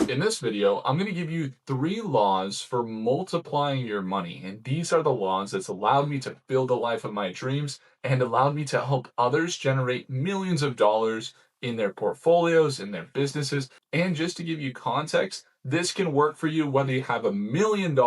In this video, I'm going to give you 3 laws for multiplying your money. And these are the laws that's allowed me to build a life of my dreams and allowed me to help others generate millions of dollars in their portfolios, in their businesses. And just to give you context, this can work for you whether you have $1 million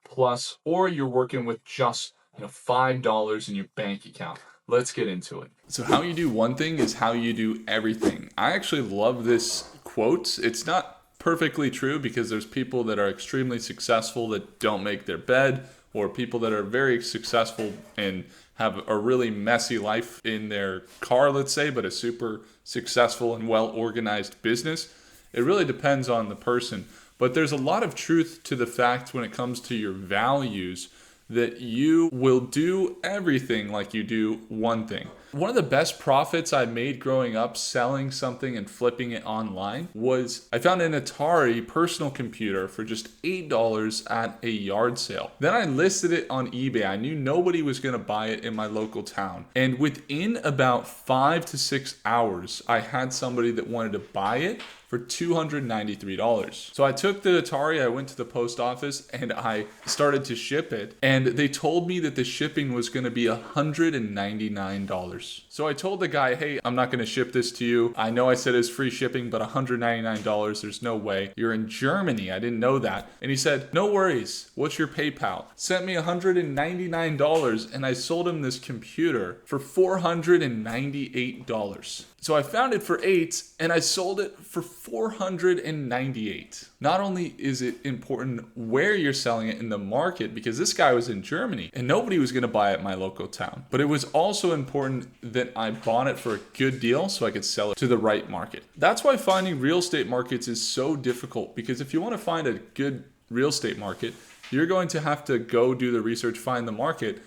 plus or you're working with just $5 in your bank account. Let's get into it. So how you do one thing is how you do everything. I actually love this quote. It's not perfectly true because there's people that are extremely successful that don't make their bed, or people that are very successful and have a really messy life in their car, let's say, but a super successful and well organized business. It really depends on the person. But there's a lot of truth to the fact when it comes to your values that you will do everything like you do one thing. One of the best profits I made growing up selling something and flipping it online was I found an Atari personal computer for just $8 at a yard sale. Then I listed it on eBay. I knew nobody was going to buy it in my local town. And within about 5 to 6 hours, I had somebody that wanted to buy it for $293. So I took the Atari, I went to the post office, and I started to ship it. And they told me that the shipping was going to be $199. So I told the guy, hey, I'm not going to ship this to you. I know I said it's free shipping, but $199, there's no way. You're in Germany. I didn't know that. And he said, no worries. What's your PayPal? Sent me $199, and I sold him this computer for $498. So I found it for $8 and I sold it for $498. Not only is it important where you're selling it in the market, because this guy was in Germany and nobody was going to buy it in my local town, but it was also important that I bought it for a good deal so I could sell it to the right market. That's why finding real estate markets is so difficult, because if you want to find a good real estate market, you're going to have to go do the research, find the market,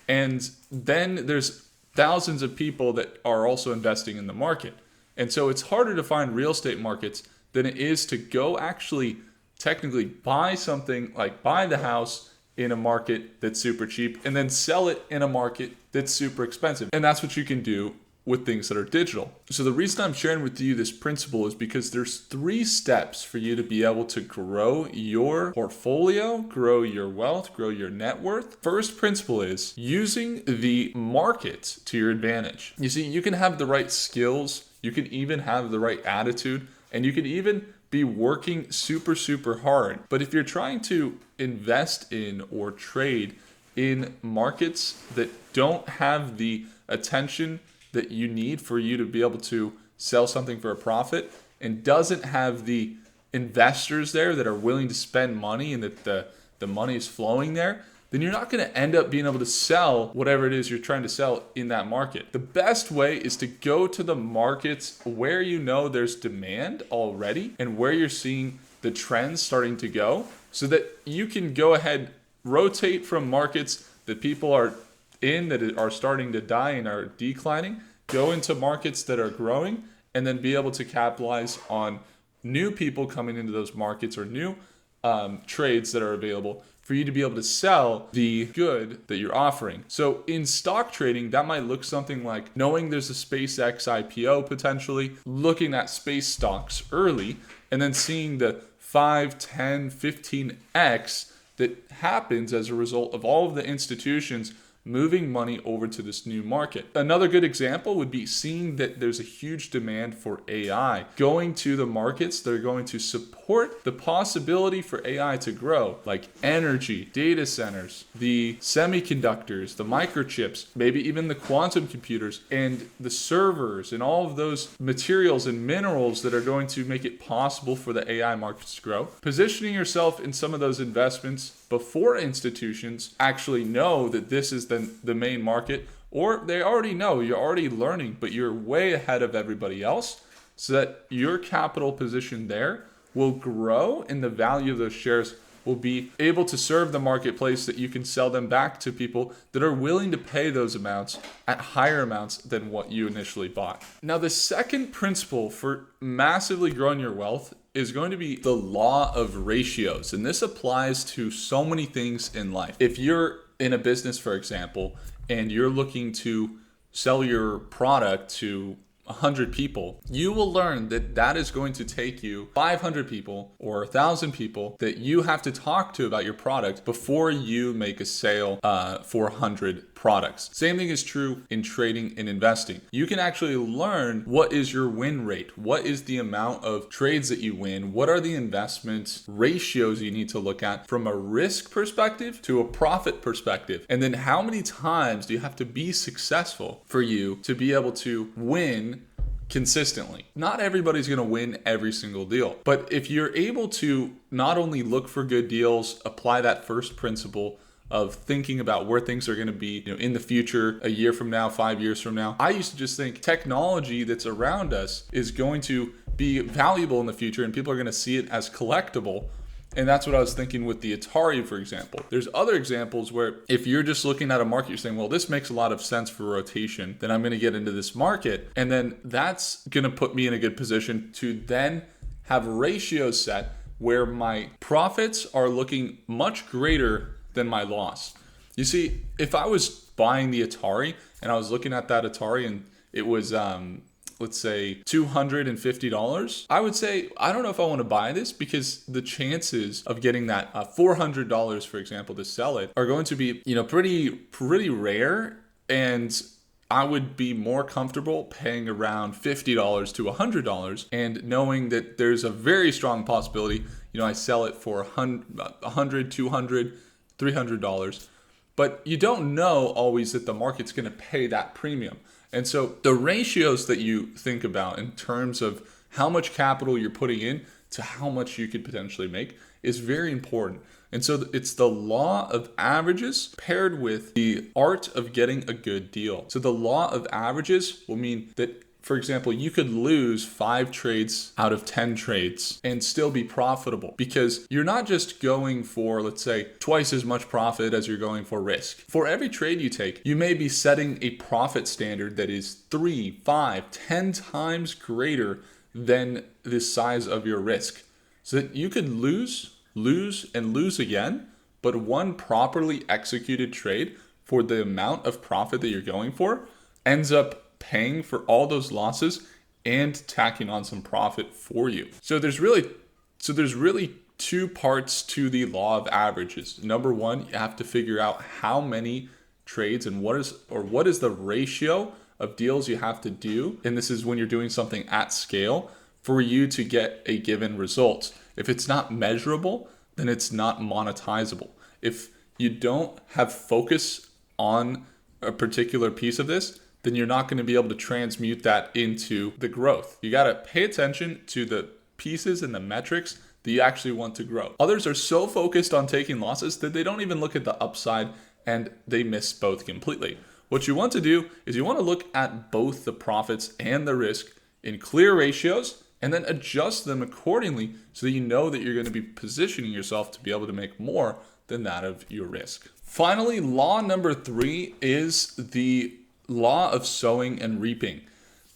and then there's thousands of people that are also investing in the market. And so it's harder to find real estate markets than it is to go actually technically buy something, like buy the house in a market that's super cheap and then sell it in a market that's super expensive. And that's what you can do with things that are digital. So the reason I'm sharing with you this principle is because there's 3 steps for you to be able to grow your portfolio, grow your wealth, grow your net worth. First principle is using the market to your advantage. You see, you can have the right skills, you can even have the right attitude, and you can even be working super, super hard. But if you're trying to invest in or trade in markets that don't have the attention that you need for you to be able to sell something for a profit, and doesn't have the investors there that are willing to spend money and that the money is flowing there, then you're not going to end up being able to sell whatever it is you're trying to sell in that market. The best way is to go to the markets where you know there's demand already and where you're seeing the trends starting to go, so that you can go ahead, rotate from markets that people are in that are starting to die and are declining, go into markets that are growing, and then be able to capitalize on new people coming into those markets or new trades that are available for you to be able to sell the good that you're offering. So in stock trading, that might look something like knowing there's a SpaceX IPO potentially, looking at space stocks early, and then seeing the 5, 10, 15x that happens as a result of all of the institutions moving money over to this new market. Another good example would be seeing that there's a huge demand for AI, going to the markets that are going to support the possibility for AI to grow, like energy, data centers, the semiconductors, the microchips, maybe even the quantum computers, and the servers, and all of those materials and minerals that are going to make it possible for the AI markets to grow. Positioning yourself in some of those investments before institutions actually know that this is the main market, or they already know, you're already learning, but you're way ahead of everybody else, so that your capital position there will grow and the value of those shares will be able to serve the marketplace, that you can sell them back to people that are willing to pay those amounts at higher amounts than what you initially bought. Now, the second principle for massively growing your wealth is going to be the law of ratios. And this applies to so many things in life. If you're in a business, for example, and you're looking to sell your product to 100 people, you will learn that that is going to take you 500 people or 1,000 people that you have to talk to about your product before you make a sale for 100 products. Same thing is true in trading and investing. You can actually learn what is your win rate, what is the amount of trades that you win, what are the investment ratios you need to look at from a risk perspective to a profit perspective, and then how many times do you have to be successful for you to be able to win consistently. Not everybody's going to win every single deal, but if you're able to not only look for good deals, apply that first principle of thinking about where things are going to be, in the future, a year from now, 5 years from now. I used to just think technology that's around us is going to be valuable in the future and people are going to see it as collectible. And that's what I was thinking with the Atari, for example. There's other examples where if you're just looking at a market, you're saying, well, this makes a lot of sense for rotation, then I'm going to get into this market. And then that's going to put me in a good position to then have ratios set where my profits are looking much greater than my loss. You see, if I was buying the Atari and I was looking at that Atari and it was, let's say $250, I would say, I don't know if I want to buy this because the chances of getting that $400, for example, to sell it are going to be, pretty rare. And I would be more comfortable paying around $50 to $100 and knowing that there's a very strong possibility, I sell it for $100, $200, $300. But you don't know always that the market's going to pay that premium. And so the ratios that you think about in terms of how much capital you're putting in to how much you could potentially make is very important. And so it's the law of averages paired with the art of getting a good deal. So the law of averages will mean that, for example, you could lose 5 trades out of 10 trades and still be profitable because you're not just going for, let's say, twice as much profit as you're going for risk. For every trade you take, you may be setting a profit standard that is 3, 5, 10 times greater than the size of your risk. So that you could lose, and lose again, but one properly executed trade for the amount of profit that you're going for ends up paying for all those losses and tacking on some profit for you. So there's really 2 parts to the law of averages. Number 1, you have to figure out how many trades and what is the ratio of deals you have to do. And this is when you're doing something at scale for you to get a given result. If it's not measurable, then it's not monetizable. If you don't have focus on a particular piece of this, then you're not going to be able to transmute that into the growth. You got to pay attention to the pieces and the metrics that you actually want to grow. Others are so focused on taking losses that they don't even look at the upside and they miss both completely. What you want to do is you want to look at both the profits and the risk in clear ratios and then adjust them accordingly so that you know that you're going to be positioning yourself to be able to make more than that of your risk. Finally, law number 3 is the law of sowing and reaping.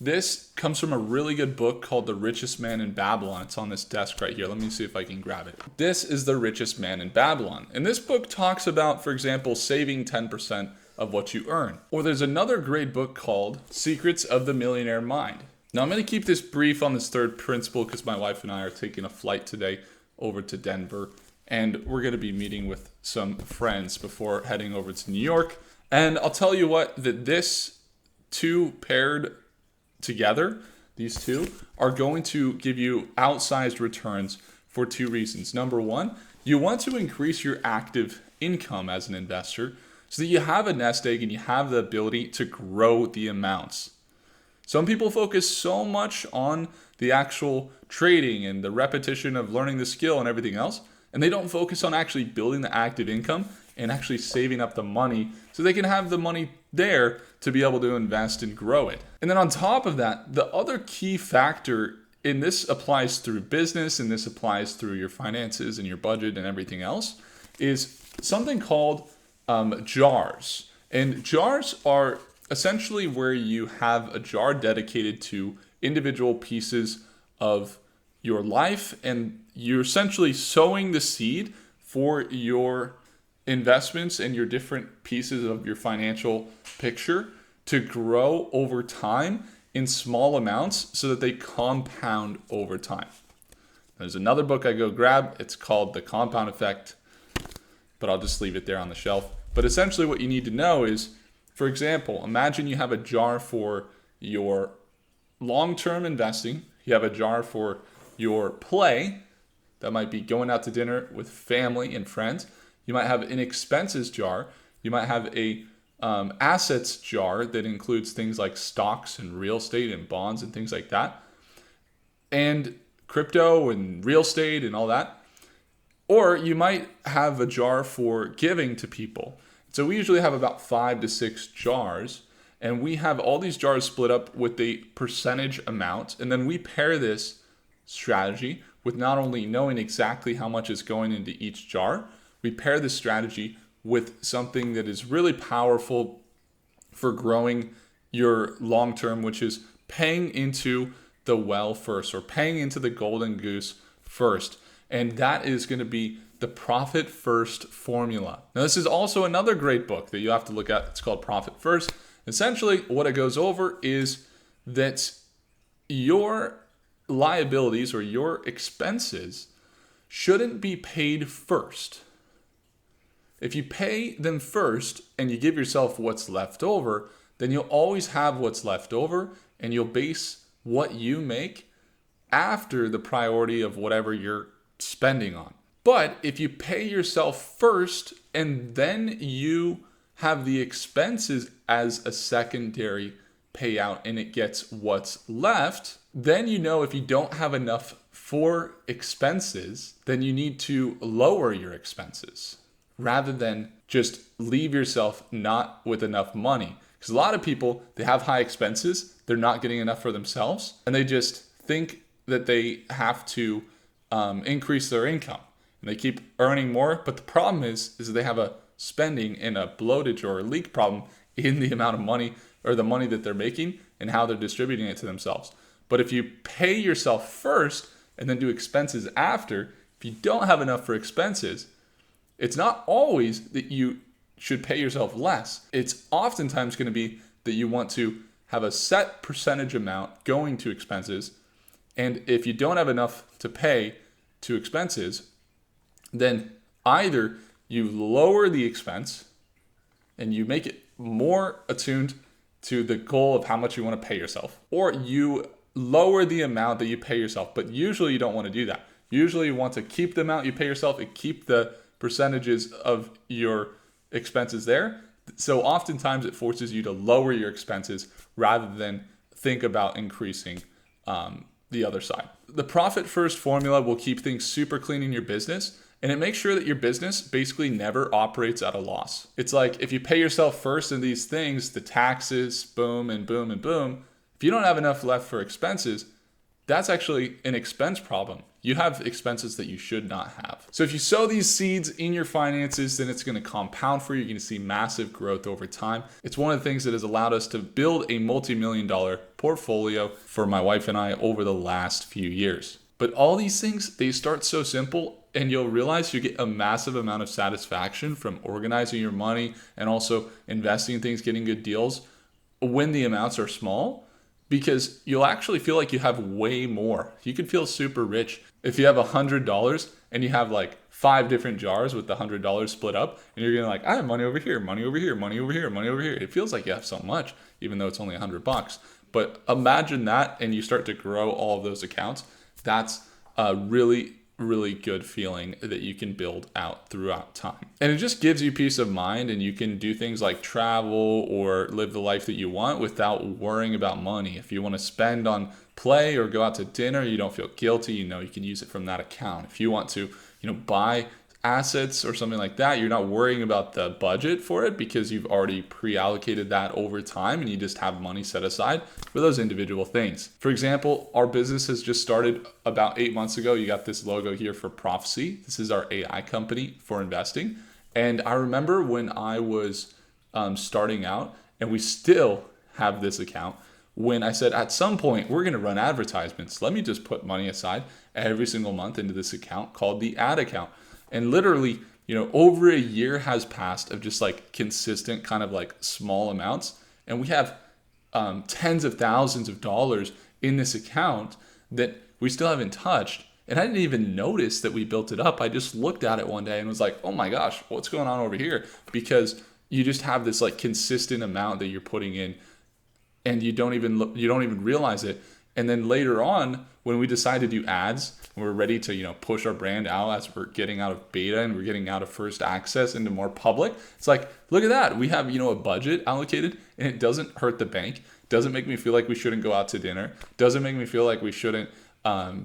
This comes from a really good book called The Richest Man in Babylon. It's on this desk right here. Let me see if I can grab it. This is The Richest Man in Babylon. And this book talks about, for example, saving 10% of what you earn. Or there's another great book called Secrets of the Millionaire Mind. Now I'm going to keep this brief on this third principle because my wife and I are taking a flight today over to Denver. And we're going to be meeting with some friends before heading over to New York. And I'll tell you what, that this 2 paired together, these 2 are going to give you outsized returns for 2 reasons. Number 1, you want to increase your active income as an investor so that you have a nest egg and you have the ability to grow the amounts. Some people focus so much on the actual trading and the repetition of learning the skill and everything else, and they don't focus on actually building the active income and actually saving up the money so they can have the money there to be able to invest and grow it. And then on top of that, the other key factor, and this applies through business and this applies through your finances and your budget and everything else, is something called jars. And jars are essentially where you have a jar dedicated to individual pieces of your life, and you're essentially sowing the seed for your investments and your different pieces of your financial picture to grow over time in small amounts so that they compound over time. There's another book I go grab. It's called The Compound Effect, but I'll just leave it there on the shelf. But essentially what you need to know is, for example, imagine you have a jar for your long-term investing. You have a jar for your play. That might be going out to dinner with family and friends. You might have an expenses jar. You might have a assets jar that includes things like stocks and real estate and bonds and things like that, and crypto and real estate and all that. Or you might have a jar for giving to people. So we usually have about 5 to 6 jars, and we have all these jars split up with a percentage amount, and then we pair this strategy with not only knowing exactly how much is going into each jar, we pair this strategy with something that is really powerful for growing your long term, which is paying into the well first, or paying into the golden goose first. And that is going to be the Profit First formula. Now, this is also another great book that you have to look at. It's called Profit First. Essentially, what it goes over is that your liabilities or your expenses shouldn't be paid first. If you pay them first and you give yourself what's left over, then you'll always have what's left over, and you'll base what you make after the priority of whatever you're spending on. But if you pay yourself first and then you have the expenses as a secondary payout and it gets what's left, then you know if you don't have enough for expenses, then you need to lower your expenses rather than just leave yourself not with enough money. Because a lot of people, they have high expenses, they're not getting enough for themselves, and they just think that they have to increase their income. And they keep earning more, but the problem is that they have a spending and a bloatage or a leak problem in the amount of money or the money that they're making and how they're distributing it to themselves. But if you pay yourself first and then do expenses after, if you don't have enough for expenses, it's not always that you should pay yourself less. It's oftentimes going to be that you want to have a set percentage amount going to expenses. And if you don't have enough to pay to expenses, then either you lower the expense and you make it more attuned to the goal of how much you want to pay yourself, or you lower the amount that you pay yourself. But usually you don't want to do that. Usually you want to keep the amount you pay yourself and keep the percentages of your expenses there. So oftentimes it forces you to lower your expenses rather than think about increasing the other side. The Profit First formula will keep things super clean in your business, and it makes sure that your business basically never operates at a loss. It's like if you pay yourself first in these things, the taxes, boom and boom and boom, if you don't have enough left for expenses, that's actually an expense problem. You have expenses that you should not have. So if you sow these seeds in your finances, then it's going to compound for you. You're going to see massive growth over time. It's one of the things that has allowed us to build a multi-million-dollar portfolio for my wife and I over the last few years. But all these things, they start so simple, and you'll realize you get a massive amount of satisfaction from organizing your money and also investing in things, getting good deals when the amounts are small, because you'll actually feel like you have way more. You can feel super rich if you have $100 and you have like 5 different jars with the $100 split up, and you're gonna like, I have money over here, money over here, money over here, money over here. It feels like you have so much, even though it's only $100. But imagine that, and you start to grow all of those accounts. That's a really good feeling that you can build out throughout time. And it just gives you peace of mind, and you can do things like travel or live the life that you want without worrying about money. If you want to spend on play or go out to dinner, you don't feel guilty, you can use it from that account. If you want to, buy assets or something like that, you're not worrying about the budget for it because you've already pre-allocated that over time and you just have money set aside for those individual things. For example, our business has just started about 8 months ago. You got this logo here for Prophecy. This is our AI company for investing. And I remember when I was starting out, and we still have this account, when I said at some point we're going to run advertisements. Let me just put money aside every single month into this account called the ad account. And literally, over a year has passed of just like consistent kind of like small amounts. And we have tens of thousands of dollars in this account that we still haven't touched. And I didn't even notice that we built it up. I just looked at it one day and was like, oh my gosh, what's going on over here? Because you just have this like consistent amount that you're putting in, and you don't even realize it. And then later on, when we decide to do ads, we're ready to push our brand out as we're getting out of beta and we're getting out of first access into more public. It's like, look at that. We have a budget allocated, and it doesn't hurt the bank. Doesn't make me feel like we shouldn't go out to dinner. Doesn't make me feel like we shouldn't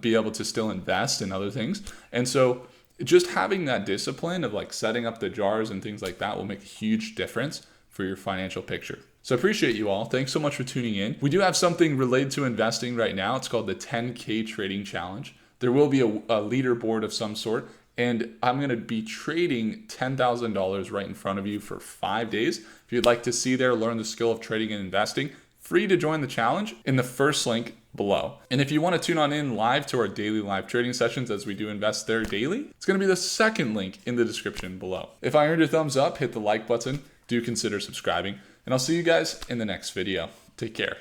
be able to still invest in other things. And so just having that discipline of like setting up the jars and things like that will make a huge difference for your financial picture. So I appreciate you all. Thanks so much for tuning in. We do have something related to investing right now. It's called the 10K Trading Challenge. There will be a leaderboard of some sort, and I'm going to be trading $10,000 right in front of you for 5 days. If you'd like to see there, learn the skill of trading and investing, free to join the challenge in the first link below. And if you want to tune on in live to our daily live trading sessions as we do invest there daily, it's going to be the second link in the description below. If I earned your thumbs up, hit the like button. Do consider subscribing, and I'll see you guys in the next video. Take care.